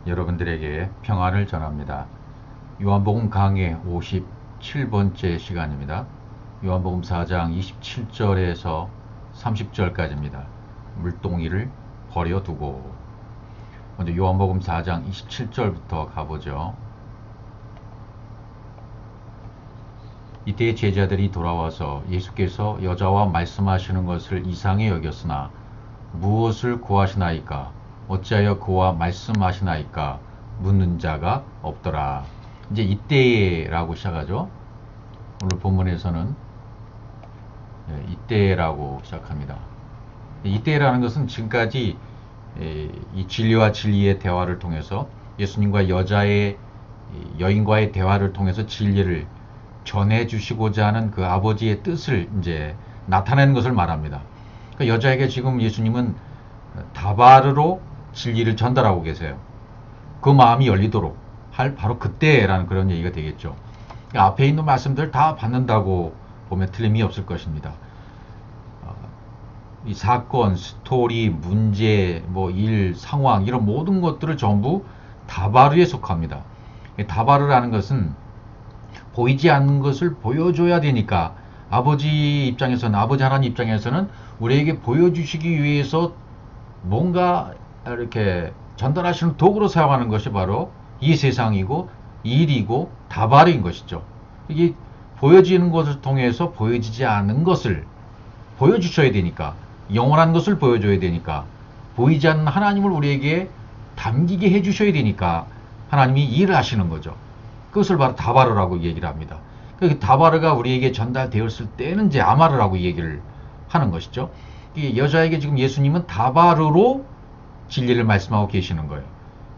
여러분들에게 평안을 전합니다. 요한복음 강해 57번째 시간입니다. 요한복음 4장 27절에서 30절까지입니다. 물동이를 버려두고. 먼저 요한복음 4장 27절부터 가보죠. 이때 제자들이 돌아와서 예수께서 여자와 말씀하시는 것을 이상히 여겼으나 무엇을 구하시나이까? 어찌하여 그와 말씀하시나이까? 묻는 자가 없더라. 이제 이때라고 시작하죠. 오늘 본문에서는 이때라고 시작합니다. 이때라는 것은 지금까지 이 진리와 진리의 대화를 통해서 예수님과 여인과의 대화를 통해서 진리를 전해주시고자 하는 그 아버지의 뜻을 이제 나타내는 것을 말합니다. 그 여자에게 지금 예수님은 다바르로 진리를 전달하고 계세요. 그 마음이 열리도록 할 바로 그때라는 그런 얘기가 되겠죠. 앞에 있는 말씀들 다 받는다고 보면 틀림이 없을 것입니다. 이 사건, 스토리, 문제, 일, 상황 이런 모든 것들을 전부 다바르에 속합니다. 다바르라는 것은 보이지 않는 것을 보여줘야 되니까 아버지 하나님 입장에서는 우리에게 보여주시기 위해서 뭔가 이렇게 전달하시는 도구로 사용하는 것이 바로 이 세상이고 일이고 다바르인 것이죠. 이게 보여지는 것을 통해서 보여지지 않은 것을 보여주셔야 되니까, 영원한 것을 보여줘야 되니까, 보이지 않는 하나님을 우리에게 담기게 해주셔야 되니까 하나님이 일을 하시는 거죠. 그것을 바로 다바르라고 얘기를 합니다. 그 다바르가 우리에게 전달되었을 때는 이제 아마르라고 얘기를 하는 것이죠. 이 여자에게 지금 예수님은 다바르로 진리를 말씀하고 계시는 거예요.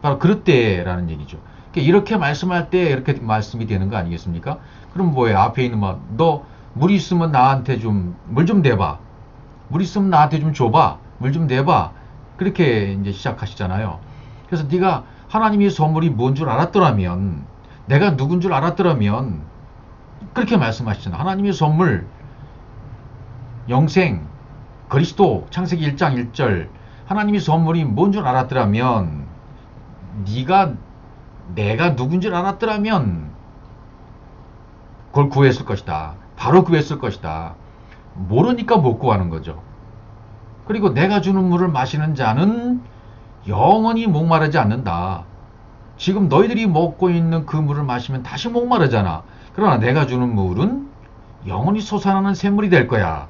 바로 그릇되라는 얘기죠. 이렇게 말씀할 때 이렇게 말씀이 되는 거 아니겠습니까? 그럼 뭐예요? 앞에 있는 너 물 있으면 나한테 좀 물 좀 내봐. 물 있으면 나한테 좀 줘봐. 물 좀 내봐. 그렇게 이제 시작하시잖아요. 그래서 네가 하나님의 선물이 뭔 줄 알았더라면, 내가 누군 줄 알았더라면 그렇게 말씀하시잖아요. 하나님의 선물, 영생, 그리스도, 창세기 1장 1절 하나님의 선물이 뭔 줄 알았더라면, 내가 누군 줄 알았더라면 그걸 구했을 것이다. 바로 구했을 것이다. 모르니까 못 구하는 거죠. 그리고 내가 주는 물을 마시는 자는 영원히 목마르지 않는다. 지금 너희들이 먹고 있는 그 물을 마시면 다시 목마르잖아. 그러나 내가 주는 물은 영원히 솟아나는 샘물이 될 거야.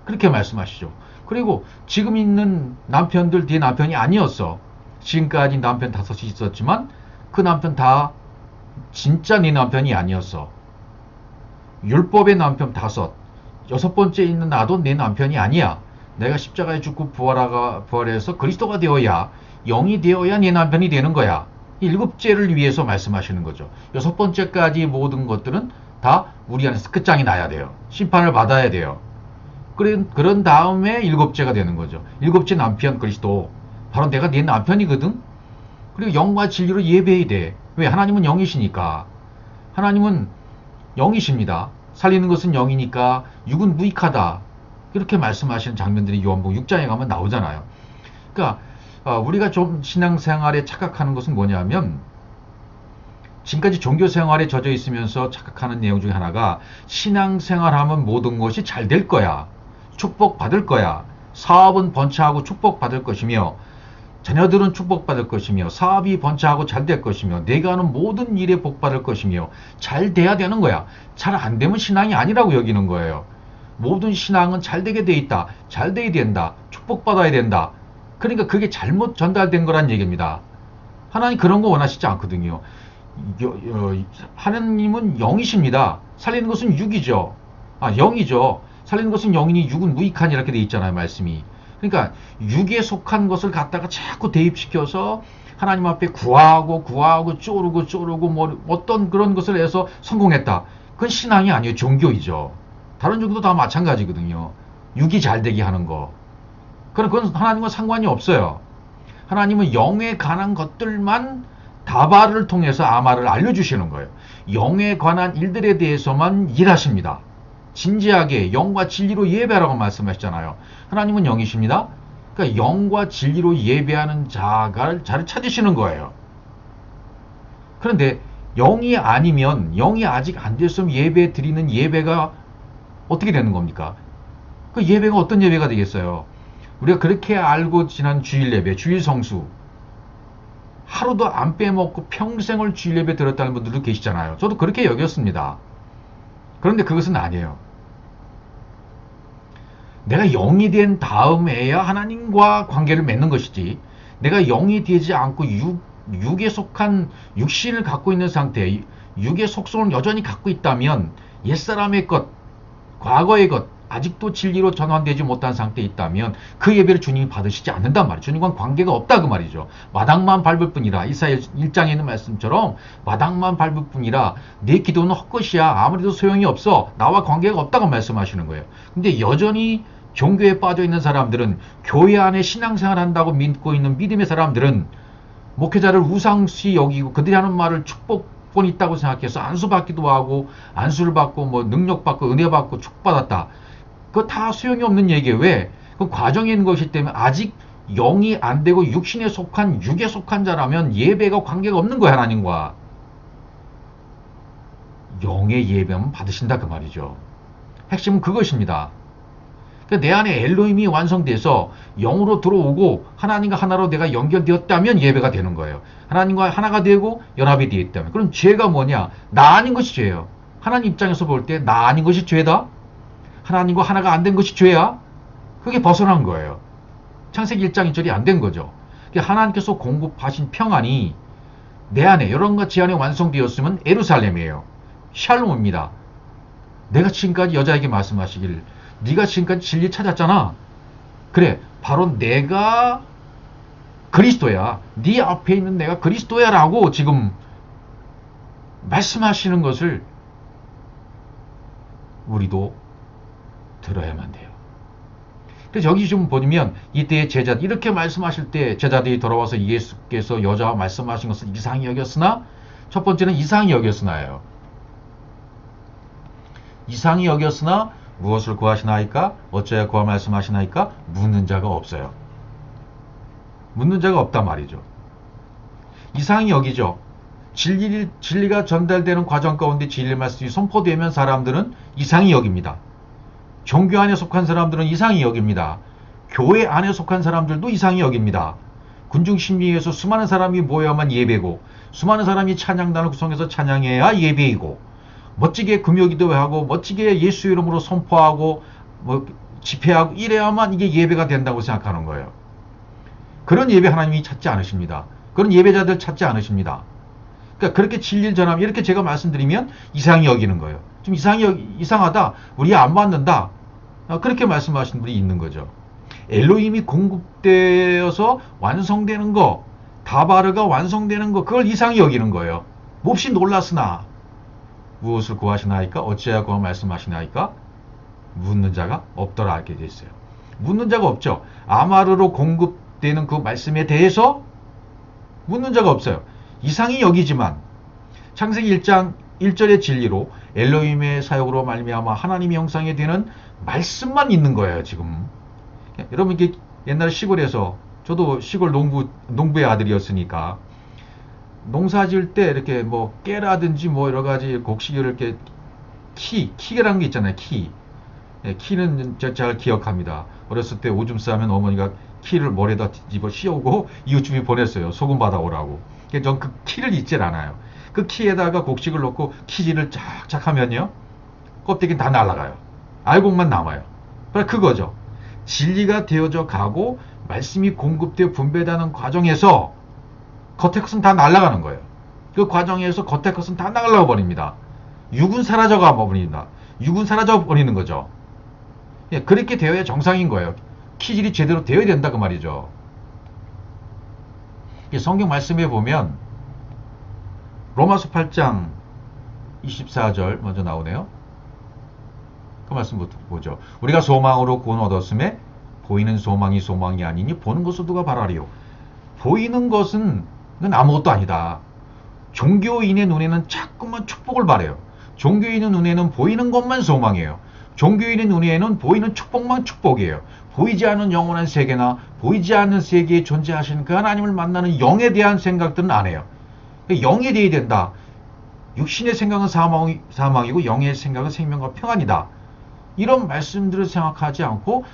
그렇게 말씀하시죠. 그리고 지금 있는 남편들 네 남편이 아니었어. 지금까지 남편 5이 있었지만 그 남편 다 진짜 네 남편이 아니었어. 율법의 남편 5, 6번째 있는 나도 내 남편이 아니야. 내가 십자가에 죽고 부활해서 그리스도가 되어야, 영이 되어야 내 남편이 되는 거야. 7째를 위해서 말씀하시는 거죠. 6번째까지 모든 것들은 다 우리 안에서 끝장이 나야 돼요. 심판을 받아야 돼요. 그런 다음에 7째가 되는 거죠. 7째 남편 그리스도. 바로 내가 네 남편이거든. 그리고 영과 진리로 예배해야 돼. 왜? 하나님은 영이시니까. 하나님은 영이십니다. 살리는 것은 영이니까 육은 무익하다. 이렇게 말씀하시는 장면들이 요한복음 6장에 가면 나오잖아요. 그러니까 우리가 좀 신앙생활에 착각하는 것은 뭐냐면, 지금까지 종교생활에 젖어 있으면서 착각하는 내용 중에 하나가, 신앙생활하면 모든 것이 잘 될 거야. 축복받을 거야. 사업은 번창하고 축복받을 것이며, 자녀들은 축복받을 것이며, 사업이 번창하고 잘 될 것이며, 내가 하는 모든 일에 복받을 것이며, 잘 돼야 되는 거야. 잘 안 되면 신앙이 아니라고 여기는 거예요. 모든 신앙은 잘 되게 돼 있다. 잘 돼야 된다. 축복받아야 된다. 그러니까 그게 잘못 전달된 거란 얘기입니다. 하나님 그런 거 원하시지 않거든요. 하나님은 영이십니다. 살리는 것은 육이죠. 영이죠. 살리는 것은 영이니 육은 무익하니 이렇게 돼 있잖아요, 말씀이. 그러니까 육에 속한 것을 갖다가 자꾸 대입시켜서 하나님 앞에 구하고 쪼르고 어떤 그런 것을 해서 성공했다. 그건 신앙이 아니에요. 종교이죠. 다른 종교도 다 마찬가지거든요. 육이 잘 되게 하는 거. 그건 하나님과 상관이 없어요. 하나님은 영에 관한 것들만 다바를 통해서 아마를 알려주시는 거예요. 영에 관한 일들에 대해서만 일하십니다. 진지하게 영과 진리로 예배하라고 말씀하셨잖아요. 하나님은 영이십니다. 그러니까 영과 진리로 예배하는 자를 찾으시는 거예요. 그런데 0이 아니면 0이 아직 안 됐으면 예배 드리는 예배가 어떻게 되는 겁니까? 그 예배가 어떤 예배가 되겠어요? 우리가 그렇게 알고 지난 주일 예배, 주일 성수 하루도 안 빼먹고 평생을 주일 예배 드렸다는 분들도 계시잖아요. 저도 그렇게 여겼습니다. 그런데 그것은 아니에요. 내가 0이 된 다음에야 하나님과 관계를 맺는 것이지, 내가 0이 되지 않고 육에 속한 육신을 갖고 있는 상태, 육의 속성을 여전히 갖고 있다면 옛사람의 것, 과거의 것, 아직도 진리로 전환되지 못한 상태에 있다면 그 예배를 주님이 받으시지 않는단 말이에요. 주님과 관계가 없다 그 말이죠. 마당만 밟을 뿐이라, 이사야 1장에 있는 말씀처럼 마당만 밟을 뿐이라 내 기도는 헛것이야, 아무래도 소용이 없어, 나와 관계가 없다고 말씀하시는 거예요. 근데 여전히 종교에 빠져 있는 사람들은, 교회 안에 신앙생활 한다고 믿고 있는 믿음의 사람들은 목회자를 우상시 여기고 그들이 하는 말을 축복본 있다고 생각해서 안수받기도 하고, 안수를 받고 뭐 능력받고 은혜받고 축복받았다. 그거 다 소용이 없는 얘기예요. 왜? 그 과정에 있는 것이기 때문에 아직 영이 안 되고 육신에 속한, 육에 속한 자라면 예배가 관계가 없는 거야, 하나님과. 영의 예배만 받으신다 그 말이죠. 핵심은 그것입니다. 그러니까 내 안에 엘로힘이 완성돼서 영으로 들어오고 하나님과 하나로 내가 연결되었다면 예배가 되는 거예요. 하나님과 하나가 되고 연합이 되어 있다면. 그럼 죄가 뭐냐? 나 아닌 것이 죄예요. 하나님 입장에서 볼 때 나 아닌 것이 죄다? 하나님과 하나가 안 된 것이 죄야? 그게 벗어난 거예요. 창세기 1장 1절이 안 된 거죠. 하나님께서 공급하신 평안이 내 안에, 여러분과 제 안에 완성되었으면 에루살렘이에요. 샬롬입니다. 내가 지금까지 여자에게 말씀하시길, 네가 지금까지 진리 찾았잖아. 그래, 바로 내가 그리스도야. 네 앞에 있는 내가 그리스도야 라고 지금 말씀하시는 것을 우리도 들어야만 돼요. 그래서 여기 좀 보면 이때의 제자들, 이렇게 말씀하실 때 제자들이 돌아와서 예수께서 여자와 말씀하신 것을 이상히 여겼으나, 첫 번째는 이상히 여겼으나예요. 이상히 여겼으나 무엇을 구하시나이까? 어찌하여 구하 말씀하시나이까? 묻는 자가 없어요. 묻는 자가 없단 말이죠. 이상히 여기죠. 진리가 전달되는 과정 가운데 진리 말씀이 선포되면 사람들은 이상히 여깁니다. 종교 안에 속한 사람들은 이상히 여깁니다. 교회 안에 속한 사람들도 이상히 여깁니다. 군중심리에서 수많은 사람이 모여야만 예배고, 수많은 사람이 찬양단을 구성해서 찬양해야 예배이고, 멋지게 금요기도하고 멋지게 예수 이름으로 선포하고 뭐 집회하고 이래야만 이게 예배가 된다고 생각하는 거예요. 그런 예배 하나님이 찾지 않으십니다. 그런 예배자들 찾지 않으십니다. 그러니까 그렇게 진리를 전하면, 이렇게 제가 말씀드리면 이상히 여기는 거예요. 좀 이상하다, 우리 안 맞는다, 그렇게 말씀하시는 분이 있는 거죠. 엘로힘이 공급되어서 완성되는 거, 다바르가 완성되는 거, 그걸 이상히 여기는 거예요. 몹시 놀랐으나 무엇을 구하시나이까? 어찌하여 구하 말씀하시나이까? 묻는 자가 없더라 하게 됐어요. 묻는 자가 없죠. 아마르로 공급되는 그 말씀에 대해서 묻는 자가 없어요. 이상히 여기지만 창세기 1장 1절의 진리로 엘로힘의 사역으로 말미암아 하나님의 형상이 되는 말씀만 있는 거예요, 지금. 여러분, 이게 옛날 시골에서, 저도 시골 농부의 아들이었으니까, 농사 지을 때 이렇게 뭐 깨라든지 뭐 여러 가지 곡식을 이렇게 키라는 게 있잖아요. 키는 잘 기억합니다. 어렸을 때 오줌 싸면 어머니가 키를 머리에다 집어 씌우고 이웃집이 보냈어요. 소금 받아오라고. 전 그 키를 잊질 않아요. 그 키에다가 곡식을 넣고 키질을 쫙쫙 하면요, 껍데기는 다 날아가요. 알곡만 남아요. 그거죠. 진리가 되어져 가고 말씀이 공급되어 분배되는 과정에서 겉에 것은 다 날아가는 거예요. 그 과정에서 겉에 것은 다 날아가 버립니다. 육은 사라져가 버립니다. 육은 사라져 버리는 거죠. 예, 그렇게 되어야 정상인 거예요. 키질이 제대로 되어야 된다 그 말이죠. 성경 말씀에 보면 로마서 8장 24절 먼저 나오네요. 그 말씀부터 보죠. 우리가 소망으로 구원 얻었음에 보이는 소망이 아니니 보는 것을 누가 바라리요. 보이는 것은 아무것도 아니다. 종교인의 눈에는 자꾸만 축복을 바래요. 종교인의 눈에는 보이는 것만 소망이에요. 종교인의 눈에는 보이는 축복만 축복이에요. 보이지 않는 영원한 세계나 보이지 않는 세계에 존재하시는 그 하나님을 만나는 영에 대한 생각들은 안 해요. 영이 돼야 된다. 육신의 생각은 사망이고 영의 생각은 생명과 평안이다. 이런 말씀들을 생각하지 않고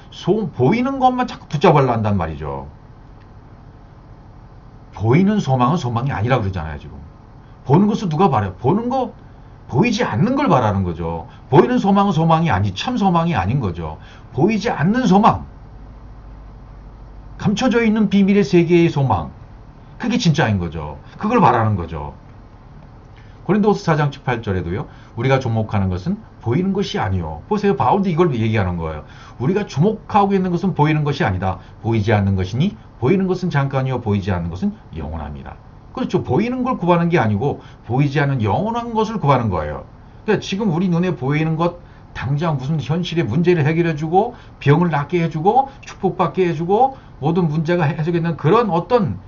보이는 것만 자꾸 붙잡으려 한단 말이죠. 보이는 소망은 소망이 아니라 그러잖아요, 지금. 보는 것을 누가 바라요? 보는 거, 보이지 않는 걸 바라는 거죠. 보이는 소망은 소망이 아니, 참 소망이 아닌 거죠. 보이지 않는 소망. 감춰져 있는 비밀의 세계의 소망. 그게 진짜인 거죠. 그걸 바라는 거죠. 고린도서 4장 18절에도요. 우리가 주목하는 것은 보이는 것이 아니요. 보세요. 바울도 이걸 얘기하는 거예요. 우리가 주목하고 있는 것은 보이는 것이 아니다. 보이지 않는 것이니 보이는 것은 잠깐이요. 보이지 않는 것은 영원합니다. 그렇죠. 보이는 걸 구하는 게 아니고 보이지 않는 영원한 것을 구하는 거예요. 그러니까 지금 우리 눈에 보이는 것 당장 무슨 현실의 문제를 해결해주고 병을 낫게 해주고 축복받게 해주고 모든 문제가 해소되는 그런 어떤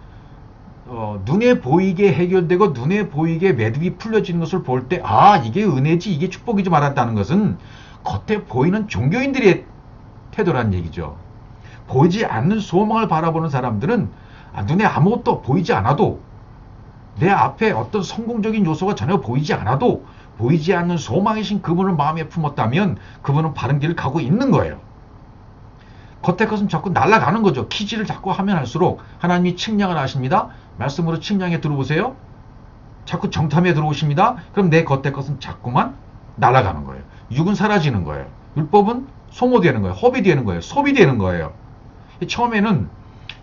눈에 보이게 해결되고 눈에 보이게 매듭이 풀려지는 것을 볼 때 이게 은혜지 이게 축복이지 말았다는 것은 겉에 보이는 종교인들의 태도란 얘기죠. 보이지 않는 소망을 바라보는 사람들은 눈에 아무것도 보이지 않아도 내 앞에 어떤 성공적인 요소가 전혀 보이지 않아도 보이지 않는 소망이신 그분을 마음에 품었다면 그분은 바른 길을 가고 있는 거예요. 겉에 것은 자꾸 날아가는 거죠. 키지를 자꾸 하면 할수록 하나님이 측량을 하십니다. 말씀으로 측량해 들어오세요. 자꾸 정탐해 들어오십니다. 그럼 내 겉에 것은 자꾸만 날아가는 거예요. 육은 사라지는 거예요. 율법은 소모되는 거예요. 허비되는 거예요. 소비되는 거예요. 처음에는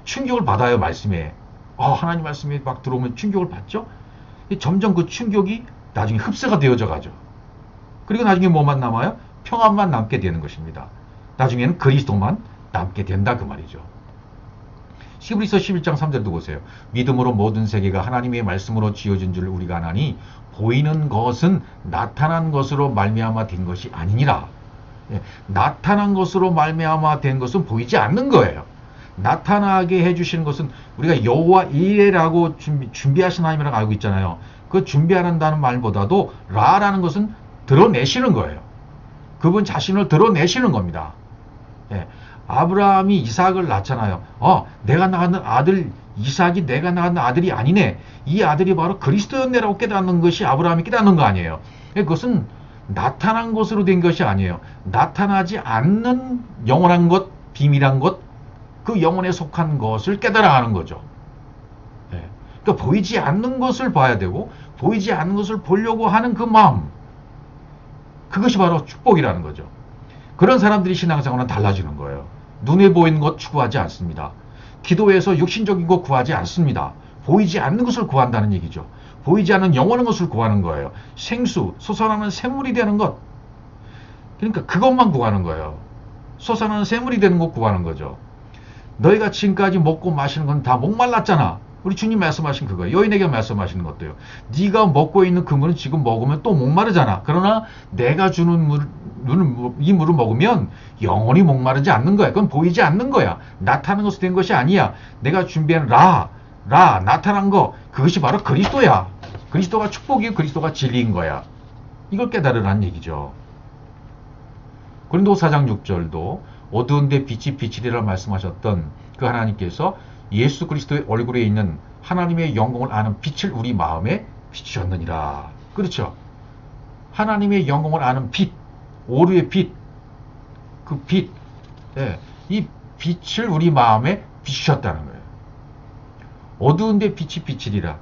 충격을 받아요. 말씀에. 하나님 말씀이 막 들어오면 충격을 받죠. 점점 그 충격이 나중에 흡수가 되어져 가죠. 그리고 나중에 뭐만 남아요? 평안만 남게 되는 것입니다. 나중에는 그리스도만 남게 된다 그 말이죠. 히브리서 11장 3절도 보세요. 믿음으로 모든 세계가 하나님의 말씀으로 지어진 줄 우리가 아나니 보이는 것은 나타난 것으로 말미암아 된 것이 아니니라. 나타난 것으로 말미암아 된 것은 보이지 않는 거예요. 나타나게 해주시는 것은 우리가 여호와 이레라고 준비하신 하나님이라고 알고 있잖아요. 그 준비한다는 말보다도 라라는 것은 드러내시는 거예요. 그분 자신을 드러내시는 겁니다. 아브라함이 이삭을 낳잖아요. 내가 낳은 아들 이삭이 내가 낳은 아들이 아니네. 이 아들이 바로 그리스도였네라고 깨닫는 것이 아브라함이 깨닫는 거 아니에요. 그것은 나타난 것으로 된 것이 아니에요. 나타나지 않는 영원한 것, 비밀한 것, 그 영혼에 속한 것을 깨달아가는 거죠. 그러니까 보이지 않는 것을 봐야 되고 보이지 않는 것을 보려고 하는 그 마음, 그것이 바로 축복이라는 거죠. 그런 사람들이 신앙생활은 달라지는 거예요. 눈에 보이는 것 추구하지 않습니다. 기도에서 육신적인 것 구하지 않습니다. 보이지 않는 것을 구한다는 얘기죠. 보이지 않는 영원한 것을 구하는 거예요. 생수, 솟아나는 샘물이 되는 것. 그러니까 그것만 구하는 거예요. 솟아나는 샘물이 되는 것 구하는 거죠. 너희가 지금까지 먹고 마시는 건 다 목말랐잖아. 우리 주님 말씀하신 그거예요. 여인에게 말씀하시는 것도요. 네가 먹고 있는 그 물은 지금 먹으면 또 목마르잖아. 그러나 내가 주는 이 물을 먹으면 영원히 목마르지 않는 거야. 그건 보이지 않는 거야. 나타나는 것으로 된 것이 아니야. 내가 준비한 나타난 거, 그것이 바로 그리스도야. 그리스도가 축복이고 그리스도가 진리인 거야. 이걸 깨달으라는 얘기죠. 고린도서 4장 6절도 어두운데 빛이 비치리라 말씀하셨던 그 하나님께서 예수 그리스도의 얼굴에 있는 하나님의 영광을 아는 빛을 우리 마음에 비추셨느니라. 그렇죠. 하나님의 영광을 아는 빛, 오류의 빛, 그 빛, 이 빛을 우리 마음에 비추셨다는 거예요. 어두운데 빛이 비치리라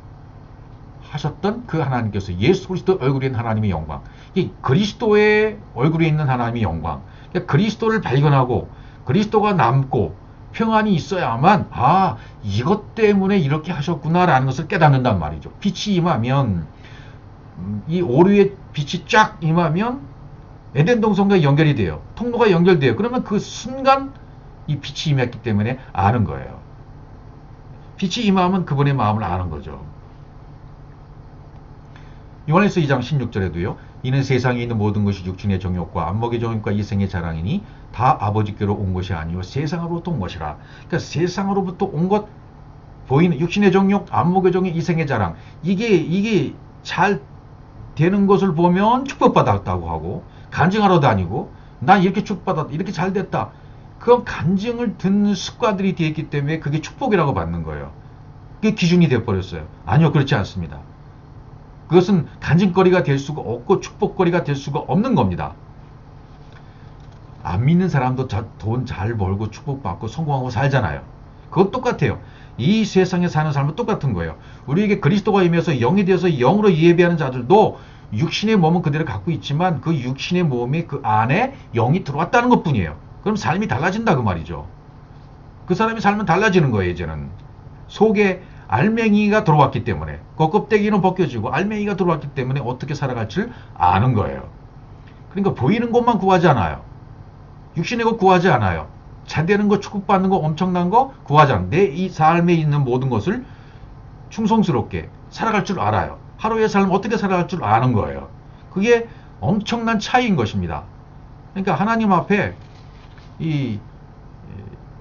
하셨던 그 하나님께서 예수 그리스도의 얼굴에 있는 하나님의 영광, 이 그리스도의 얼굴에 있는 하나님의 영광, 그러니까 그리스도를 발견하고 그리스도가 남고 평안이 있어야만 이것 때문에 이렇게 하셨구나라는 것을 깨닫는단 말이죠. 빛이 임하면 이 오류의 빛이 쫙 임하면 에덴 동산과 연결이 돼요. 통로가 연결돼요. 그러면 그 순간 이 빛이 임했기 때문에 아는 거예요. 빛이 임하면 그분의 마음을 아는 거죠. 요한일서 2장 16절에도요. 이는 세상에 있는 모든 것이 육신의 정욕과 안목의 정욕과 이생의 자랑이니 다 아버지께로 온 것이 아니요 세상으로부터 온 것이라. 그러니까 세상으로부터 온 것, 보이는 육신의 정욕, 안목의 정욕, 이생의 자랑, 이게 잘 되는 것을 보면 축복받았다고 하고 간증하러 다니고 난 이렇게 축복받았다, 이렇게 잘 됐다. 그건 간증을 듣는 습관들이 되어 있기 때문에 그게 축복이라고 받는 거예요. 그게 기준이 되어버렸어요. 아니요, 그렇지 않습니다. 그것은 간증거리가 될 수가 없고 축복거리가 될 수가 없는 겁니다. 안 믿는 사람도 돈 잘 벌고 축복받고 성공하고 살잖아요. 그건 똑같아요. 이 세상에 사는 삶은 똑같은 거예요. 우리에게 그리스도가 임해서 영이 되어서 영으로 예배하는 자들도 육신의 몸은 그대로 갖고 있지만 그 육신의 몸이 그 안에 영이 들어왔다는 것 뿐이에요. 그럼 삶이 달라진다 그 말이죠. 그 사람이 삶은 달라지는 거예요. 이제는 속에 알맹이가 들어왔기 때문에, 껍데기는 벗겨지고 알맹이가 들어왔기 때문에 어떻게 살아갈지를 아는 거예요. 그러니까 보이는 것만 구하지 않아요. 육신의 것 구하지 않아요. 잘되는 거, 축복받는 거, 엄청난 거 구하지 않아요. 내 이 삶에 있는 모든 것을 충성스럽게 살아갈 줄 알아요. 하루의 삶을 어떻게 살아갈 줄 아는 거예요. 그게 엄청난 차이인 것입니다. 그러니까 하나님 앞에 이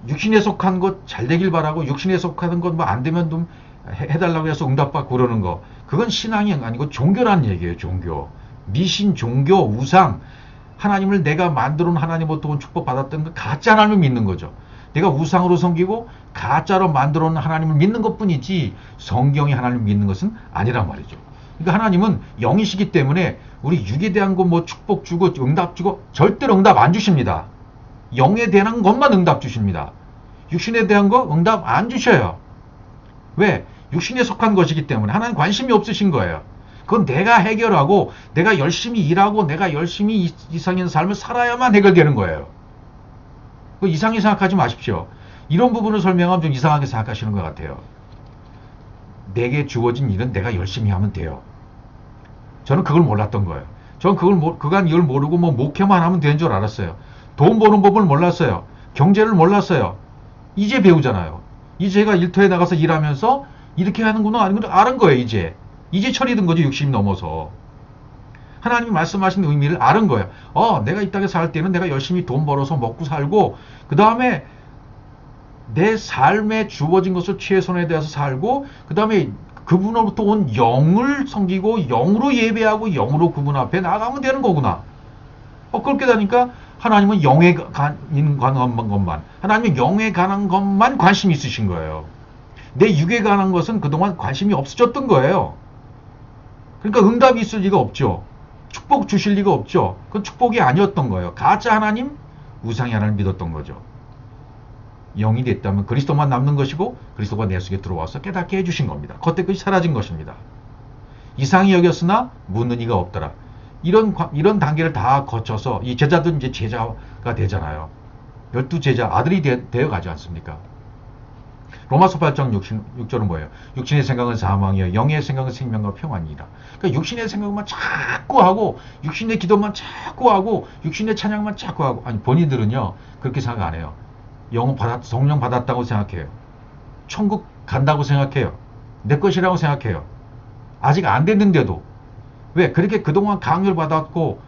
육신에 속한 것 잘 되길 바라고 육신에 속하는 것 뭐 안 되면 좀 해달라고 해서 응답받고 그러는 거, 그건 신앙이 아니고 종교라는 얘기예요. 종교. 미신, 종교, 우상, 하나님을 내가 만들어 놓은 하나님으로부터 축복받았던 그 가짜 하나님을 믿는 거죠. 내가 우상으로 섬기고 가짜로 만들어 놓은 하나님을 믿는 것뿐이지 성경이 하나님을 믿는 것은 아니란 말이죠. 그러니까 하나님은 영이시기 때문에 우리 육에 대한 거 뭐 축복 주고 응답 주고 절대로 응답 안 주십니다. 영에 대한 것만 응답 주십니다. 육신에 대한 거 응답 안 주셔요. 왜? 육신에 속한 것이기 때문에 하나님 관심이 없으신 거예요. 그건 내가 해결하고 내가 열심히 일하고 내가 열심히 이상의 삶을 살아야만 해결되는 거예요. 그 이상하게 생각하지 마십시오. 이런 부분을 설명하면 좀 이상하게 생각하시는 것 같아요. 내게 주어진 일은 내가 열심히 하면 돼요. 저는 그걸 몰랐던 거예요. 저는 그간 이걸 모르고 뭐 목회만 하면 되는 줄 알았어요. 돈 버는 법을 몰랐어요. 경제를 몰랐어요. 이제 배우잖아요. 이제 제가 일터에 나가서 일하면서 이렇게 하는구나 아는 걸 아는 거예요. 이제 철이 든 거죠. 60이 넘어서. 하나님이 말씀하신 의미를 아는 거예요. 내가 이 땅에 살 때는 내가 열심히 돈 벌어서 먹고 살고 그 다음에 내 삶에 주어진 것을 최선에 대해서 살고 그 다음에 그분으로부터 온 영을 섬기고 영으로 예배하고 영으로 그분 앞에 나가면 되는 거구나. 그렇게 되니까 하나님은 영에 관한 것만, 하나님은 영에 관한 것만 관심이 있으신 거예요. 내 육에 관한 것은 그동안 관심이 없어졌던 거예요. 그러니까 응답이 있을 리가 없죠. 축복 주실 리가 없죠. 그건 축복이 아니었던 거예요. 가짜 하나님, 우상의 하나님 믿었던 거죠. 영이 됐다면 그리스도만 남는 것이고 그리스도가 내 속에 들어와서 깨닫게 해주신 겁니다. 겉에까지 사라진 것입니다. 이상히 여겼으나 묻는 이가 없더라. 이런 단계를 다 거쳐서 이 제자들은 이제 제자가 되잖아요. 12제자 아들이 되어 가지 않습니까? 로마서 8장 6절은 뭐예요? 육신의 생각은 사망이요 영의 생각은 생명과 평안이다. 그러니까 육신의 생각만 자꾸 하고 육신의 기도만 자꾸 하고 육신의 찬양만 자꾸 하고, 아니 본인들은요 그렇게 생각 안 해요. 성령 받았다고 생각해요. 천국 간다고 생각해요. 내 것이라고 생각해요. 아직 안 됐는데도. 왜? 그렇게 그동안 강요를 받았고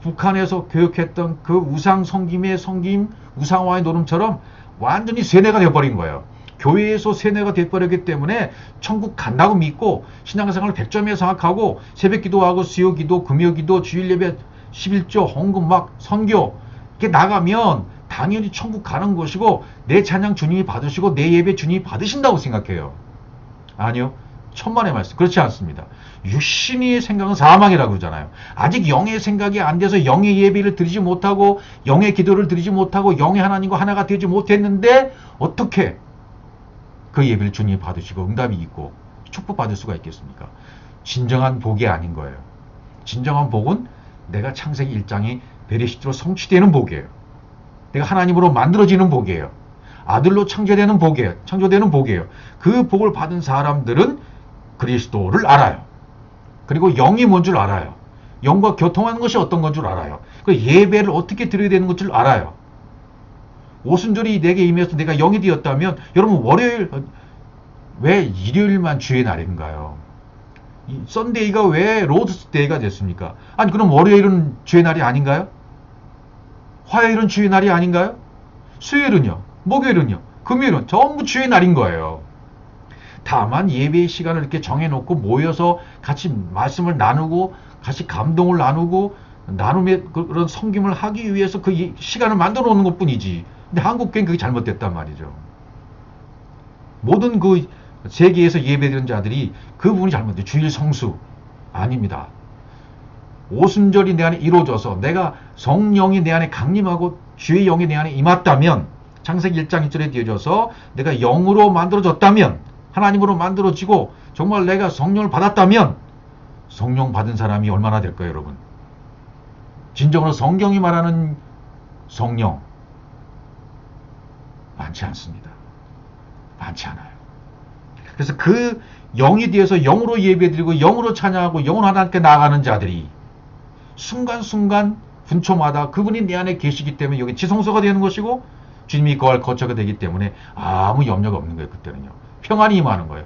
북한에서 교육했던 그 우상 섬김의 섬김, 우상화의 노름처럼 완전히 세뇌가 되어버린 거예요. 교회에서 세뇌가 되어버렸기 때문에 천국 간다고 믿고 신앙생활을 100점에 생각하고 새벽기도하고 수요기도, 금요기도, 주일예배, 11조, 헌금 막 선교 이렇게 나가면 당연히 천국 가는 것이고 내 찬양 주님이 받으시고 내 예배 주님이 받으신다고 생각해요. 아니요. 천만의 말씀. 그렇지 않습니다. 육신의 생각은 사망이라고 그러잖아요. 아직 영의 생각이 안 돼서 영의 예배를 드리지 못하고 영의 기도를 드리지 못하고 영의 하나님과 하나가 되지 못했는데 어떻게 그 예배를 주님이 받으시고 응답이 있고 축복받을 수가 있겠습니까? 진정한 복이 아닌 거예요. 진정한 복은 내가 창세기 1장이 베레시트로 성취되는 복이에요. 내가 하나님으로 만들어지는 복이에요. 아들로 창조되는 복이에요. 그 복을 받은 사람들은 그리스도를 알아요. 그리고 영이 뭔 줄 알아요. 영과 교통하는 것이 어떤 건 줄 알아요. 그 예배를 어떻게 드려야 되는 것 줄 알아요. 오순절이 내게 임해서 내가 영이 되었다면 여러분 월요일 왜 일요일만 주의 날인가요? 썬데이가 왜 로드스데이가 됐습니까? 아니 그럼 월요일은 주의 날이 아닌가요? 화요일은 주의 날이 아닌가요? 수요일은요? 목요일은요? 금요일은 전부 주의 날인 거예요. 다만 예배의 시간을 이렇게 정해놓고 모여서 같이 말씀을 나누고 같이 감동을 나누고 나눔의 그런 섬김을 하기 위해서 그 시간을 만들어 놓는 것 뿐이지. 근데 한국교회는 그게 잘못됐단 말이죠. 모든 그 세계에서 예배드리는 자들이 그 부분이 잘못돼요. 주일 성수, 아닙니다. 오순절이 내 안에 이루어져서 내가 성령이 내 안에 강림하고 주의 영이 내 안에 임했다면, 창세기 1장 1절에 되어져서 내가 영으로 만들어졌다면, 하나님으로 만들어지고 정말 내가 성령을 받았다면, 성령 받은 사람이 얼마나 될까요, 여러분? 진정으로 성경이 말하는 성령 많지 않습니다. 많지 않아요. 그래서 그 영이 되어서 영으로 예배드리고 영으로 찬양하고 영으로 하나님께 나아가는 자들이 순간순간 분초마다 그분이 내 안에 계시기 때문에 여기 지성소가 되는 것이고 주님이 거할 거처가 되기 때문에 아무 염려가 없는 거예요. 그때는요. 평안이 임하는 거예요.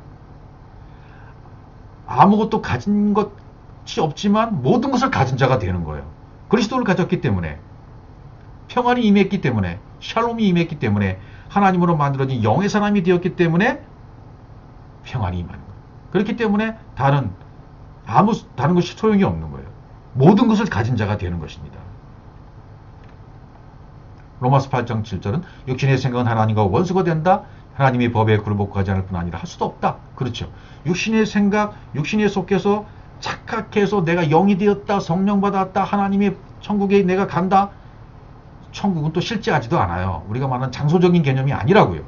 아무것도 가진 것이 없지만 모든 것을 가진 자가 되는 거예요. 그리스도를 가졌기 때문에, 평안이 임했기 때문에, 샬롬이 임했기 때문에, 하나님으로 만들어진 영의 사람이 되었기 때문에 평안이 임하는 거예요. 그렇기 때문에 다른 것이 소용이 없는 거예요. 모든 것을 가진 자가 되는 것입니다. 로마서 8장 7절은 육신의 생각은 하나님과 원수가 된다. 하나님의 법에 굴복하지 않을 뿐 아니라 할 수도 없다. 그렇죠. 육신의 생각, 육신에 속해서 착각해서 내가 영이 되었다, 성령 받았다, 하나님의 천국에 내가 간다. 천국은 또 실제하지도 않아요. 우리가 말하는 장소적인 개념이 아니라고요.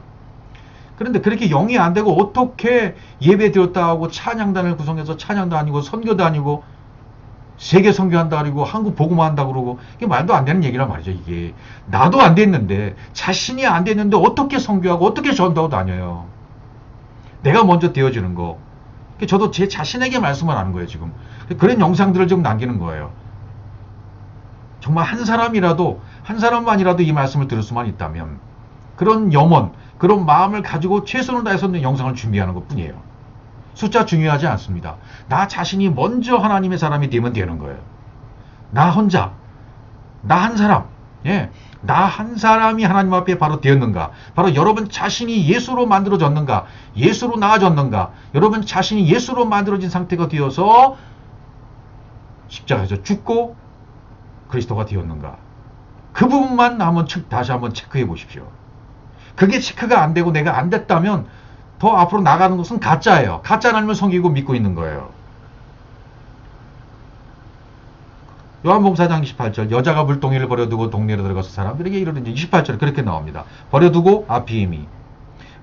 그런데 그렇게 영이 안 되고 어떻게 예배 드렸다 하고 찬양단을 구성해서 찬양도 아니고 선교도 아니고 세계 선교한다 그러고 한국 복음화 한다 그러고, 이게 말도 안 되는 얘기란 말이죠. 이게 나도 안 됐는데, 자신이 안 됐는데 어떻게 선교하고 어떻게 전도하고 다녀요. 내가 먼저 되어지는 거. 저도 제 자신에게 말씀을 하는 거예요. 지금 그런 영상들을 좀 남기는 거예요. 정말 한 사람만이라도 이 말씀을 들을 수만 있다면, 그런 염원, 그런 마음을 가지고 최선을 다해서 영상을 준비하는 것 뿐이에요. 숫자 중요하지 않습니다. 나 자신이 먼저 하나님의 사람이 되면 되는 거예요. 나 혼자, 나 한 사람, 나 한 사람이 하나님 앞에 바로 되었는가? 바로 여러분 자신이 예수로 만들어졌는가? 예수로 나아졌는가? 여러분 자신이 예수로 만들어진 상태가 되어서 십자가에서 죽고 그리스도가 되었는가? 그 부분만 다시 한번 체크해 보십시오. 그게 체크가 안 되고 내가 안 됐다면 더 앞으로 나가는 것은 가짜예요. 가짜 하나님을 섬기고 믿고 있는 거예요. 요한복음 4장 28절, 여자가 물동이를 버려두고 동네로 들어가서 사람들에게 이르는지, 28절에 그렇게 나옵니다. 버려두고 아피임이,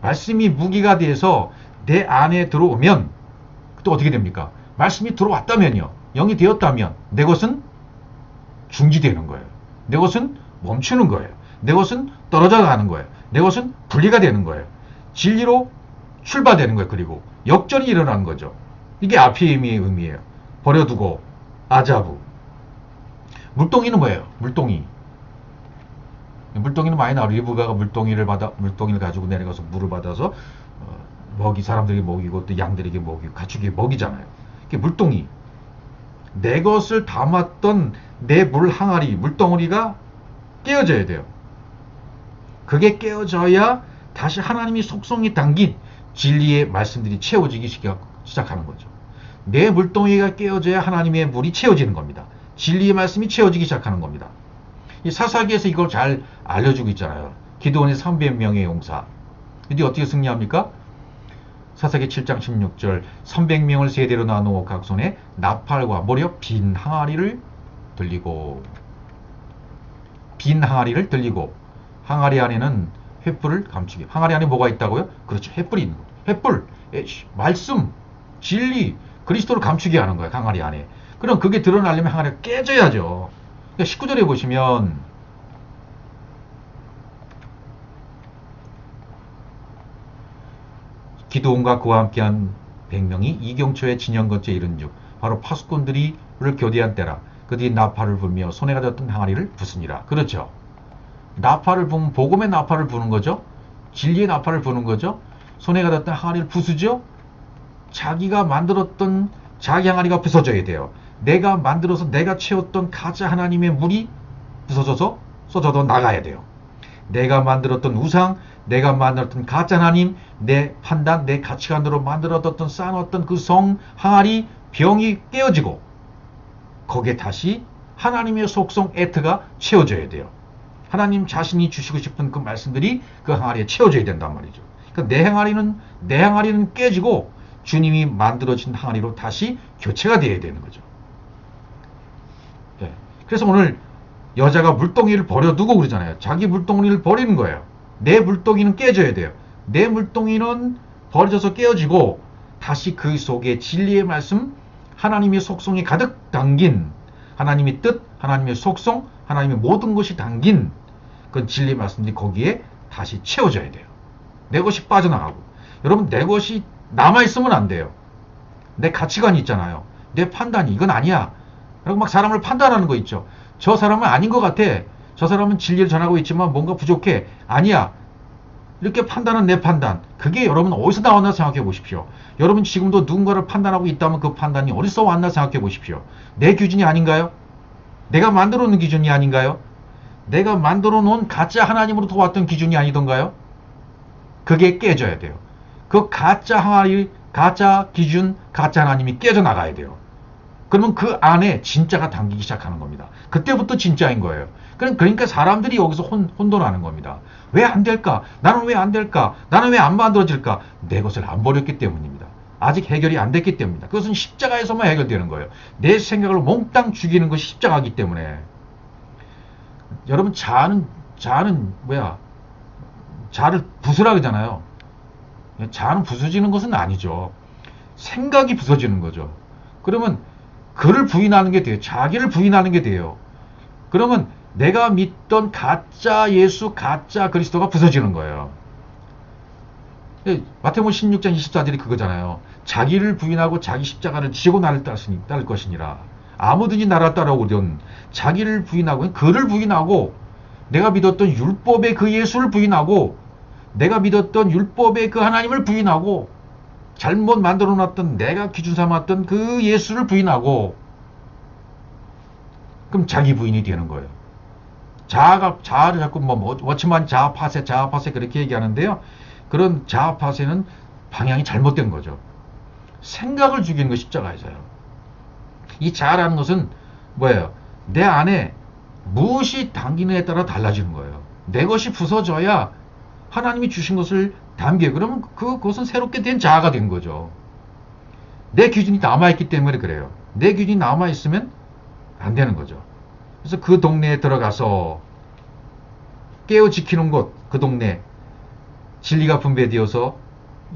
말씀이 무기가 돼서 내 안에 들어오면 또 어떻게 됩니까? 말씀이 들어왔다면요, 영이 되었다면 내 것은 중지되는 거예요. 내 것은 멈추는 거예요. 내 것은 떨어져 가는 거예요. 내 것은 분리가 되는 거예요. 진리로 출발되는 거예요. 그리고 역전이 일어나는 거죠. 이게 아피임의 의미예요. 버려두고 아자부. 물동이는 뭐예요? 물동이는 많이 나와요. 리브가가 물동이를 가지고 내려가서 물을 받아서 사람들에게 먹이고 또 양들에게 먹이고 가축에게 먹이잖아요. 이게 물동이. 내 것을 담았던 내 물 항아리, 물덩어리가 깨어져야 돼요. 그게 깨어져야 다시 하나님이 속성이 담긴 진리의 말씀들이 채워지기 시작하는 거죠. 내 물동이가 깨어져야 하나님의 물이 채워지는 겁니다. 진리의 말씀이 채워지기 시작하는 겁니다. 이 사사기에서 이걸 잘 알려주고 있잖아요. 기드온의 300명의 용사. 근데 어떻게 승리합니까? 사사기 7장 16절, 300명을 세대로 나누어 각 손에 나팔과 빈 항아리를 들리고, 항아리 안에는 횃불을 감추게. 항아리 안에 뭐가 있다고요? 그렇죠. 횃불이 있는 거예요. 횃불, 말씀, 진리, 그리스도를 감추게 하는 거예요. 항아리 안에. 그럼 그게 드러나려면 항아리가 깨져야죠. 그러니까 19절에 보시면 기드온과 그와 함께한 100명이 이경초의 진영거처에 이른즉 바로 파수꾼들을 교대한 때라. 그들이 나팔을 불며 손에 가졌던 항아리를 부수니라. 그렇죠. 나팔을 부면 복음의 나팔을 부는 거죠. 진리의 나팔을 부는 거죠. 손에 가졌던 항아리를 부수죠. 자기가 만들었던 자기 항아리가 부서져야 돼요. 내가 만들어서 내가 채웠던 가짜 하나님의 물이 부서져서 쏟아져 나가야 돼요. 내가 만들었던 우상, 내가 만들었던 가짜 하나님, 내 판단, 내 가치관으로 만들어뒀던 쌓아놓았던 그 성, 항아리, 병이 깨어지고 거기에 다시 하나님의 속성 에트가 채워져야 돼요. 하나님 자신이 주시고 싶은 그 말씀들이 그 항아리에 채워져야 된단 말이죠. 그러니까 내 항아리는 깨지고 주님이 만들어진 항아리로 다시 교체가 되어야 되는 거죠. 예. 그래서 오늘 여자가 물동이를 버려두고 그러잖아요. 자기 물동이를 버리는 거예요. 내 물동이는 깨져야 돼요. 내 물동이는 버려져서 깨어지고 다시 그 속에 진리의 말씀, 하나님의 속성이 가득 담긴 하나님의 뜻, 하나님의 속성, 하나님의 모든 것이 담긴 그 진리의 말씀들이 거기에 다시 채워져야 돼요. 내 것이 빠져나가고. 여러분, 내 것이 남아있으면 안 돼요. 내 가치관이 있잖아요. 내 판단이 이건 아니야. 그리고 막 사람을 판단하는 거 있죠. 저 사람은 아닌 것 같아. 저 사람은 진리를 전하고 있지만 뭔가 부족해. 아니야. 이렇게 판단은 내 판단. 그게 여러분 어디서 나왔나 생각해 보십시오. 여러분 지금도 누군가를 판단하고 있다면 그 판단이 어디서 왔나 생각해 보십시오. 내 기준이 아닌가요? 내가 만들어 놓은 기준이 아닌가요? 내가 만들어 놓은 가짜 하나님으로부터 왔던 기준이 아니던가요? 그게 깨져야 돼요. 그 가짜 항아리, 가짜 기준, 가짜 하나님이 깨져나가야 돼요. 그러면 그 안에 진짜가 담기기 시작하는 겁니다. 그때부터 진짜인 거예요. 그러니까 사람들이 여기서 혼돈하는 겁니다. 왜 안 될까? 나는 왜 안 될까? 나는 왜 안 만들어질까? 내 것을 안 버렸기 때문입니다. 아직 해결이 안 됐기 때문입니다. 그것은 십자가에서만 해결되는 거예요. 내 생각을 몽땅 죽이는 것이 십자가이기 때문에. 여러분, 자아는 자아를 부수라 그러잖아요. 자아는 부서지는 것은 아니죠. 생각이 부서지는 거죠. 그러면 그를 부인하는 게 돼요. 자기를 부인하는 게 돼요. 그러면 내가 믿던 가짜 예수, 가짜 그리스도가 부서지는 거예요. 마태복음 16장 24절이 그거잖아요. 자기를 부인하고 자기 십자가를 지고 나를 따를 것이니라. 아무든지 나를 따라오든 자기를 부인하고 그를 부인하고 내가 믿었던 율법의 그 예수를 부인하고 내가 믿었던 율법의 그 하나님을 부인하고 잘못 만들어놨던 내가 기준 삼았던 그 예수를 부인하고 그럼 자기 부인이 되는 거예요. 자아를 자꾸 워치만 자아 파세 그렇게 얘기하는데요. 그런 자아 파세는 방향이 잘못된 거죠. 생각을 죽이는 거 십자가에서요. 이 자아라는 것은 뭐예요? 내 안에 무엇이 담기느냐에 따라 달라지는 거예요. 내 것이 부서져야 하나님이 주신 것을 담겨요. 그러면 그것은 새롭게 된 자아가 된 거죠. 내 기준이 남아있기 때문에 그래요. 내 기준이 남아있으면 안 되는 거죠. 그래서 그 동네에 들어가서 깨어 지키는 곳, 그 동네 진리가 분배되어서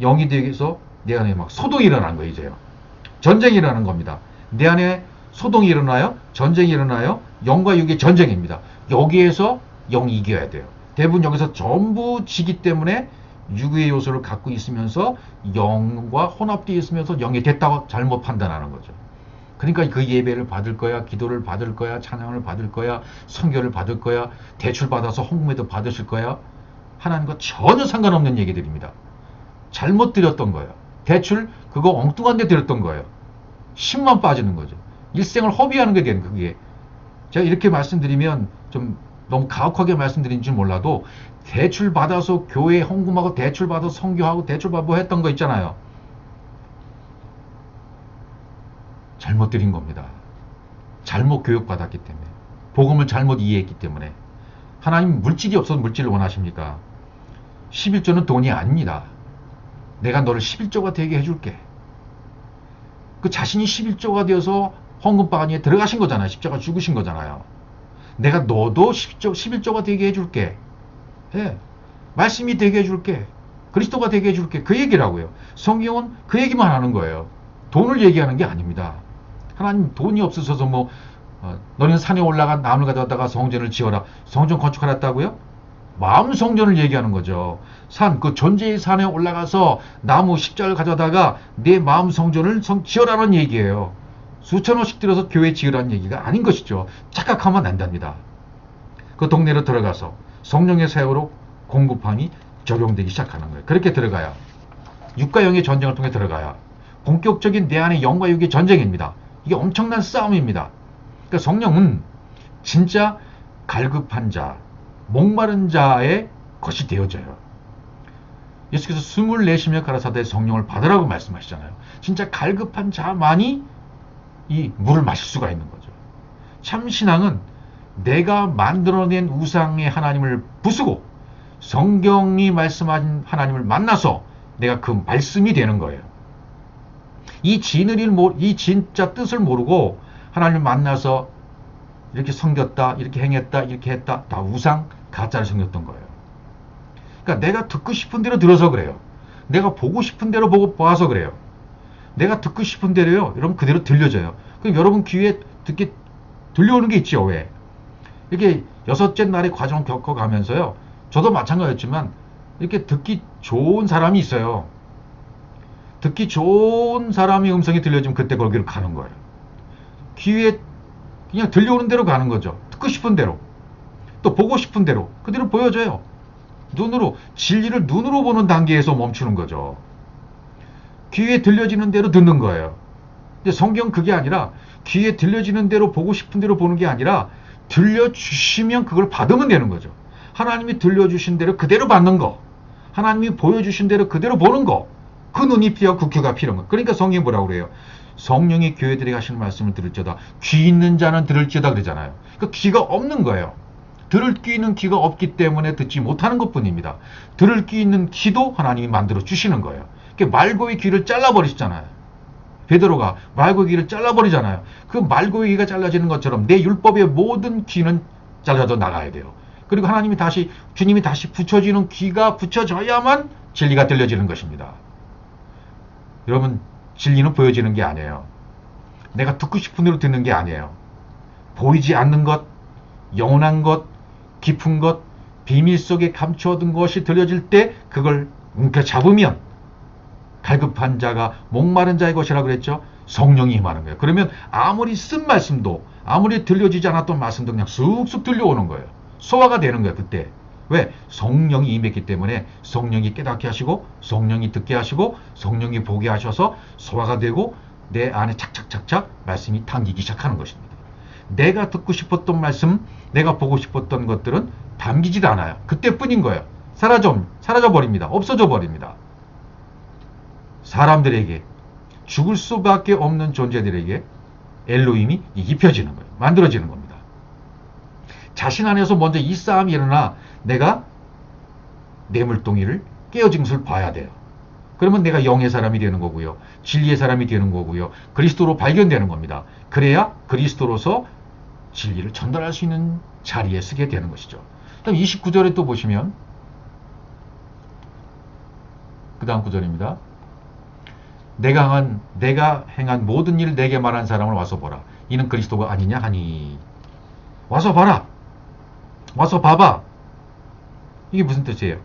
영이 되어서 내 안에 막 소동이 일어난 거예요. 이제요. 전쟁이 일어나는 겁니다. 내 안에 소동이 일어나요. 전쟁이 일어나요. 영과 육의 전쟁입니다. 여기에서 영이 이겨야 돼요. 대부분 여기서 전부 지기 때문에 육의 요소를 갖고 있으면서 영과 혼합되어 있으면서 영이 됐다고 잘못 판단하는 거죠. 그러니까 그 예배를 받을 거야, 기도를 받을 거야, 찬양을 받을 거야, 선교를 받을 거야, 대출 받아서 헌금에도 받으실 거야. 하나님과 전혀 상관없는 얘기들입니다. 잘못 드렸던 거예요. 대출 그거 엉뚱한 데 드렸던 거예요. 10만 빠지는 거죠. 일생을 허비하는 게 되는 그게. 제가 이렇게 말씀드리면 좀 너무 가혹하게 말씀드린지 몰라도 대출 받아서 교회 헌금하고 대출 받아서 선교하고 대출 받고 했던 거 있잖아요. 잘못 드린 겁니다. 잘못 교육받았기 때문에. 복음을 잘못 이해했기 때문에. 하나님 물질이 없어서 물질을 원하십니까? 11조는 돈이 아닙니다. 내가 너를 11조가 되게 해줄게. 그 자신이 11조가 되어서 헌금바가니에 들어가신 거잖아요. 십자가 죽으신 거잖아요. 내가 너도 11조가 되게 해줄게. 예. 말씀이 되게 해줄게. 그리스도가 되게 해줄게. 그 얘기라고요. 성경은 그 얘기만 하는 거예요. 돈을 얘기하는 게 아닙니다. 하나님 돈이 없으셔서 너는 산에 올라가 나무를 가져다가 성전을 지어라. 성전 건축하랬다고요? 마음 성전을 얘기하는 거죠. 그 존재의 산에 올라가서 나무 십자를 가져다가 내 마음 성전을 지어라는 얘기예요. 수천 원씩 들여서 교회 지으라는 얘기가 아닌 것이죠. 착각하면 안 됩니다. 그 동네로 들어가서 성령의 사역으로 공급함이 적용되기 시작하는 거예요. 그렇게 들어가야 육과 영의 전쟁을 통해 들어가야 본격적인 내 안의 영과 육의 전쟁입니다. 이게 엄청난 싸움입니다. 그러니까 성령은 진짜 갈급한 자, 목마른 자의 것이 되어져요. 예수께서 숨을 내쉬며 가라사대 성령을 받으라고 말씀하시잖아요. 진짜 갈급한 자만이 이 물을 마실 수가 있는 거죠. 참 신앙은 내가 만들어낸 우상의 하나님을 부수고 성경이 말씀하신 하나님을 만나서 내가 그 말씀이 되는 거예요. 이 진짜 뜻을 모르고 하나님을 만나서 이렇게 섬겼다, 이렇게 행했다, 이렇게 했다. 다 우상, 가짜를 섬겼던 거예요. 그러니까 내가 듣고 싶은 대로 들어서 그래요. 내가 보고 싶은 대로 봐서 그래요. 내가 듣고 싶은 대로요. 여러분 그대로 들려져요. 그럼 여러분 귀에 듣게 들려오는 게 있죠. 왜? 이렇게 여섯째 날의 과정을 겪어가면서요. 저도 마찬가지였지만 이렇게 듣기 좋은 사람이 있어요. 듣기 좋은 사람의 음성이 들려지면 그때 거기로 가는 거예요. 귀에 그냥 들려오는 대로 가는 거죠. 듣고 싶은 대로. 또 보고 싶은 대로. 그대로 보여져요. 눈으로, 진리를 눈으로 보는 단계에서 멈추는 거죠. 귀에 들려지는 대로 듣는 거예요. 근데 성경 그게 아니라 귀에 들려지는 대로 보고 싶은 대로 보는 게 아니라 들려주시면 그걸 받으면 되는 거죠. 하나님이 들려주신 대로 그대로 받는 거. 하나님이 보여주신 대로 그대로 보는 거. 그 눈이 필요하고 그 귀가 필요한 거. 그러니까 성경이 뭐라고 그래요? 성령이 교회들에게 하시는 말씀을 들을지어다. 귀 있는 자는 들을지어다 그러잖아요. 그러니까 귀가 없는 거예요. 들을 귀 있는 귀가 없기 때문에 듣지 못하는 것뿐입니다. 들을 귀 있는 귀도 하나님이 만들어 주시는 거예요. 말고의 귀를 잘라버리시잖아요. 베드로가 말고의 귀를 잘라버리잖아요. 그 말고의 귀가 잘라지는 것처럼 내 율법의 모든 귀는 잘라져 나가야 돼요. 그리고 주님이 다시 붙여주는 귀가 붙여져야만 진리가 들려지는 것입니다. 여러분, 진리는 보여지는 게 아니에요. 내가 듣고 싶은 대로 듣는 게 아니에요. 보이지 않는 것, 영원한 것, 깊은 것, 비밀 속에 감추어둔 것이 들려질 때 그걸 움켜잡으면 갈급한 자가 목마른 자의 것이라고 그랬죠. 성령이 임하는 거예요. 그러면 아무리 쓴 말씀도, 아무리 들려지지 않았던 말씀도 그냥 쑥쑥 들려오는 거예요. 소화가 되는 거예요. 그때. 왜? 성령이 임했기 때문에 성령이 깨닫게 하시고 성령이 듣게 하시고 성령이 보게 하셔서 소화가 되고 내 안에 착착착착 말씀이 담기기 시작하는 것입니다. 내가 듣고 싶었던 말씀, 내가 보고 싶었던 것들은 담기지도 않아요. 그때뿐인 거예요. 사라져버립니다. 없어져 버립니다. 사람들에게, 죽을 수밖에 없는 존재들에게 엘로힘이 입혀지는 거예요. 만들어지는 겁니다. 자신 안에서 먼저 이 싸움이 일어나 내가 뇌물동이를 깨어진 것을 봐야 돼요. 그러면 내가 영의 사람이 되는 거고요. 진리의 사람이 되는 거고요. 그리스도로 발견되는 겁니다. 그래야 그리스도로서 진리를 전달할 수 있는 자리에 서게 되는 것이죠. 그다음 29절에 또 보시면 그 다음 구절입니다. 내가 행한 모든 일을 내게 말한 사람을 와서 보라. 이는 그리스도가 아니냐 하니. 와서 봐라. 와서 봐봐. 이게 무슨 뜻이에요?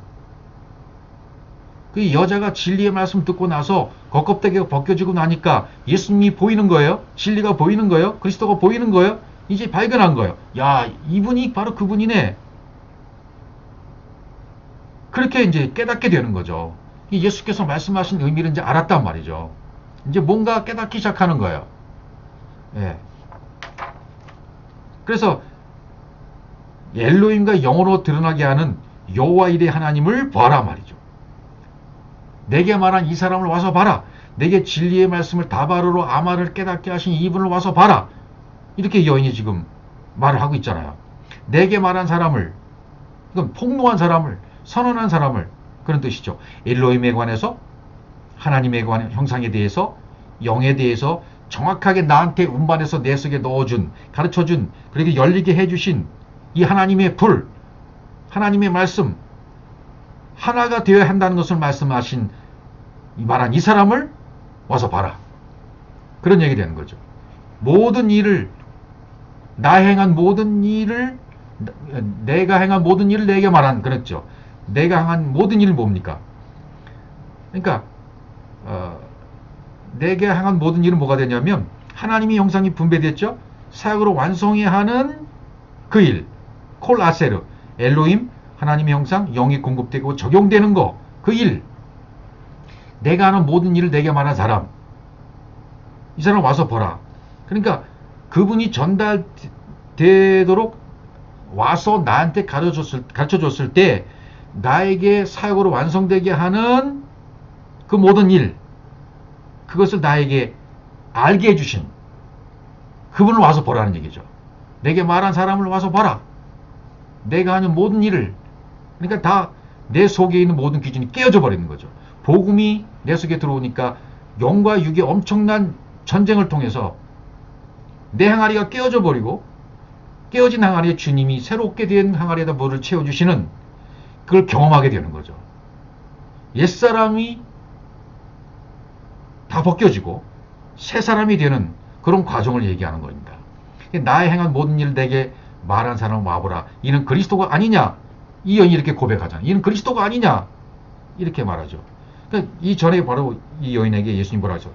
그 여자가 진리의 말씀 듣고 나서 겉껍데기가 벗겨지고 나니까 예수님이 보이는 거예요. 진리가 보이는 거예요. 그리스도가 보이는 거예요. 이제 발견한 거예요. 야, 이분이 바로 그분이네. 그렇게 이제 깨닫게 되는 거죠. 예수께서 말씀하신 의미를 이제 알았단 말이죠. 이제 뭔가 깨닫기 시작하는 거예요. 예. 그래서 엘로힘과 영으로 드러나게 하는 여호와 일의 하나님을 봐라 말이죠. 내게 말한 이 사람을 와서 봐라. 내게 진리의 말씀을 다바르로 아마를 깨닫게 하신 이분을 와서 봐라. 이렇게 여인이 지금 말을 하고 있잖아요. 내게 말한 사람을, 이건 폭로한 사람을, 선언한 사람을, 그런 뜻이죠. 엘로힘에 관해서, 하나님에 관한 형상에 대해서, 영에 대해서 정확하게 나한테 운반해서 내 속에 넣어준, 가르쳐준, 그렇게 열리게 해주신 이 하나님의 불, 하나님의 말씀, 하나가 되어야 한다는 것을 말씀하신 말한 이 사람을 와서 봐라. 그런 얘기 되는 거죠. 모든 일을, 내가 행한 모든 일을 내게 말한, 그랬죠. 내가 행한 모든 일은 뭡니까? 그러니까 내게 행한 모든 일은 뭐가 되냐면 하나님의 형상이 분배됐죠. 사역으로 완성해야 하는 그 일, 콜 아세르, 엘로힘, 하나님의 형상, 영이 공급되고 적용되는 거, 그 일. 내가 하는 모든 일을 내게 말한 사람, 이 사람 와서 보라. 그러니까 그분이 전달되도록 와서 나한테 가르쳐줬을 때 나에게 사역으로 완성되게 하는 그 모든 일, 그것을 나에게 알게 해주신 그분을 와서 보라는 얘기죠. 내게 말한 사람을 와서 봐라. 내가 하는 모든 일을, 그러니까 다 내 속에 있는 모든 기준이 깨어져 버리는 거죠. 복음이 내 속에 들어오니까 영과 육의 엄청난 전쟁을 통해서 내 항아리가 깨어져 버리고 깨어진 항아리에 주님이 새롭게 된 항아리에다 물을 채워주시는 그걸 경험하게 되는 거죠. 옛사람이 다 벗겨지고 새 사람이 되는 그런 과정을 얘기하는 겁니다. 나의 행한 모든 일을 내게 말한 사람은 와보라. 이는 그리스도가 아니냐? 이 여인이 이렇게 고백하잖아요. 이는 그리스도가 아니냐? 이렇게 말하죠. 그러니까 이 전에 바로 이 여인에게 예수님 뭐라 하죠?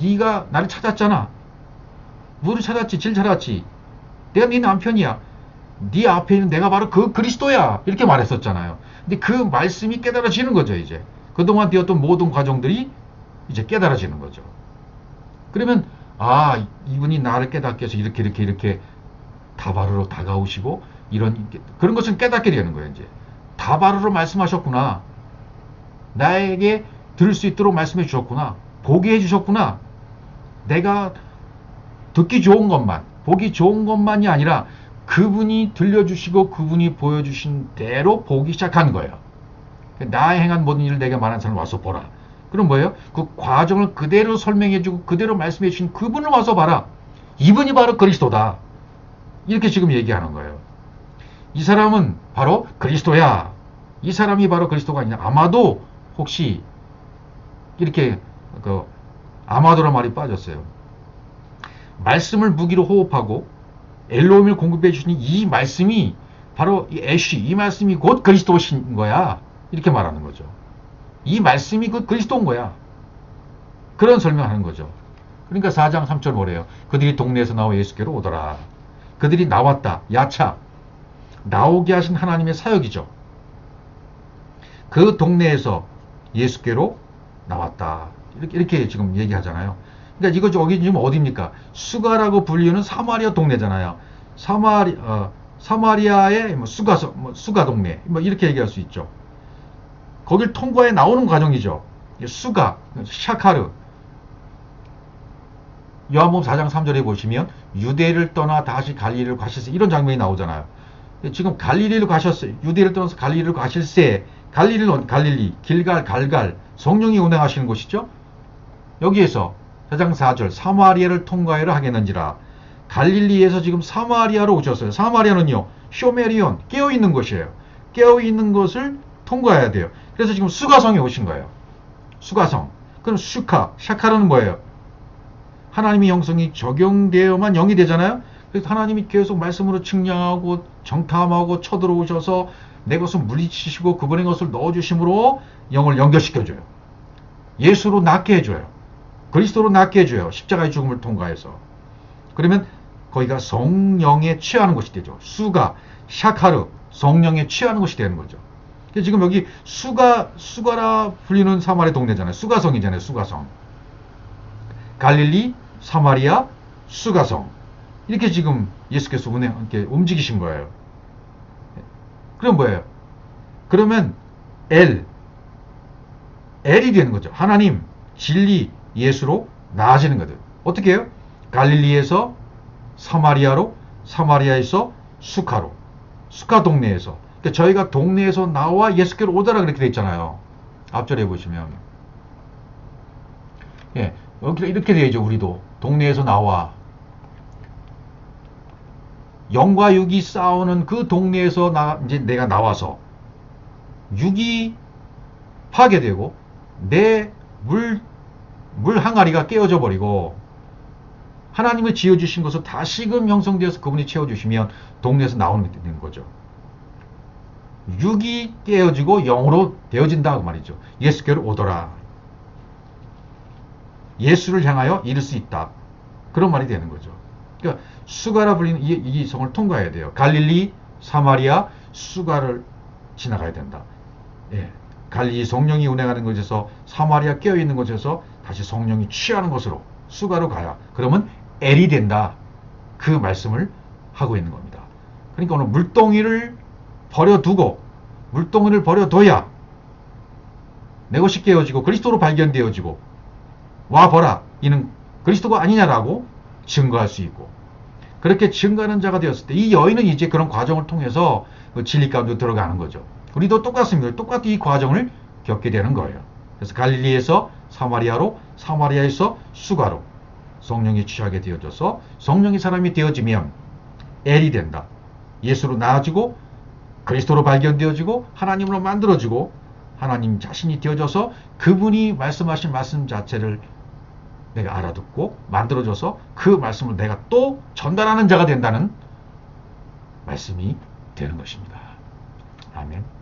네가 나를 찾았잖아. 물을 찾았지, 질 찾았지. 내가 네 남편이야. 네 앞에 있는 내가 바로 그 그리스도야. 이렇게 말했었잖아요. 근데 그 말씀이 깨달아지는 거죠, 이제. 그동안 되었던 모든 과정들이 이제 깨달아지는 거죠. 그러면, 아, 이분이 나를 깨닫게 해서 이렇게 다바르로 다가오시고, 그런 것은 깨닫게 되는 거예요, 이제. 다바르로 말씀하셨구나. 나에게 들을 수 있도록 말씀해 주셨구나. 보게 해 주셨구나. 내가 듣기 좋은 것만, 보기 좋은 것만이 아니라 그분이 들려주시고 그분이 보여주신 대로 보기 시작하는 거예요. 나의 행한 모든 일을 내게 말한 사람 와서 보라. 그럼 뭐예요? 그 과정을 그대로 설명해주고 그대로 말씀해 주신 그분을 와서 봐라. 이분이 바로 그리스도다. 이렇게 지금 얘기하는 거예요. 이 사람은 바로 그리스도야. 이 사람이 바로 그리스도가 아니냐. 아마도 혹시 이렇게 아마도란 말이 빠졌어요. 말씀을 무기로 호흡하고 엘로힘을 공급해 주시는 이 말씀이 바로 이 애쉬, 이 말씀이 곧 그리스도신 거야. 이렇게 말하는 거죠. 이 말씀이 곧 그리스도인 거야. 그런 설명하는 거죠. 그러니까 4장 3절 뭐래요? 그들이 동네에서 나와 예수께로 오더라. 그들이 나왔다. 야차. 나오게 하신 하나님의 사역이죠. 그 동네에서 예수께로 나왔다. 이렇게 지금 얘기하잖아요. 그러니까 이거 여기 지금 어디입니까? 수가라고 불리는 사마리아 동네잖아요. 사마리아의 수가 동네. 이렇게 얘기할 수 있죠. 거길 통과해 나오는 과정이죠. 수가, 샤카르. 요한복음 4장 3절에 보시면 유대를 떠나 다시 갈릴리를 가실세 이런 장면이 나오잖아요. 지금 갈릴리를 가셨어요. 유대를 떠나서 갈릴리를 가실세. 갈릴리, 길갈, 갈갈. 성령이 운행하시는 곳이죠. 여기에서 4장 4절 사마리아를 통과해라 하겠는지라. 갈릴리에서 지금 사마리아로 오셨어요. 사마리아는요. 쇼메리온, 깨어있는 곳이에요. 깨어있는 것을 통과해야 돼요. 그래서 지금 수가성에 오신 거예요. 수가성. 그럼 샤카르는 뭐예요? 하나님의 영성이 적용되어야만 영이 되잖아요. 그래서 하나님이 계속 말씀으로 측량하고 정탐하고 쳐들어오셔서 내 것을 물리치시고 그분의 것을 넣어주심으로 영을 연결시켜줘요. 예수로 낫게 해줘요. 그리스도로 낫게 해줘요. 십자가의 죽음을 통과해서. 그러면 거기가 성령에 취하는 것이 되죠. 수가, 샤카르, 성령에 취하는 것이 되는 거죠. 지금 여기 수가라 불리는 사마리아 동네잖아요. 수가성이잖아요. 수가성. 갈릴리, 사마리아, 수가성. 이렇게 지금 예수께서 이렇게 움직이신 거예요. 그럼 뭐예요? 그러면 엘이 되는 거죠. 하나님, 진리, 예수로 나아지는 거죠. 어떻게 해요? 갈릴리에서 사마리아로, 사마리아에서 수카로, 수카 동네에서. 그러니까 저희가 동네에서 나와 예수께로 오더라 그렇게 돼 있잖아요. 앞절에 보시면. 예, 이렇게 되죠. 우리도 동네에서 나와. 영과 육이 싸우는 그 동네에서 이제 내가 나와서 육이 파괴되고 내 물 항아리가 깨어져 버리고 하나님을 지어주신 것을 다시금 형성되어서 그분이 채워주시면 동네에서 나오는 게 되는 거죠. 육이 깨어지고 영으로 되어진다 그 말이죠. 예수께로 오더라. 예수를 향하여 이룰 수 있다. 그런 말이 되는 거죠. 그러니까 수가라 불리는 이 성을 통과해야 돼요. 갈릴리, 사마리아, 수가를 지나가야 된다. 예. 갈릴리 성령이 운행하는 곳에서 사마리아 깨어있는 곳에서 다시 성령이 취하는 곳으로 수가로 가야. 그러면 엘이 된다. 그 말씀을 하고 있는 겁니다. 그러니까 오늘 물동이를 버려두고 물동이를 버려둬야 내 것이 깨어지고 그리스도로 발견되어지고 와보라. 이는 그리스도가 아니냐라고 증거할 수 있고 그렇게 증거하는 자가 되었을 때 이 여인은 이제 그런 과정을 통해서 그 진리 가운데 들어가는 거죠. 우리도 똑같습니다. 똑같이 이 과정을 겪게 되는 거예요. 그래서 갈릴리에서 사마리아로, 사마리아에서 수가로 성령이 취하게 되어져서 성령이 사람이 되어지면 엘이 된다. 예수로 나아지고 그리스도로 발견되어지고 하나님으로 만들어지고 하나님 자신이 되어져서 그분이 말씀하신 말씀 자체를 내가 알아듣고 만들어져서 그 말씀을 내가 또 전달하는 자가 된다는 말씀이 되는 것입니다. 아멘.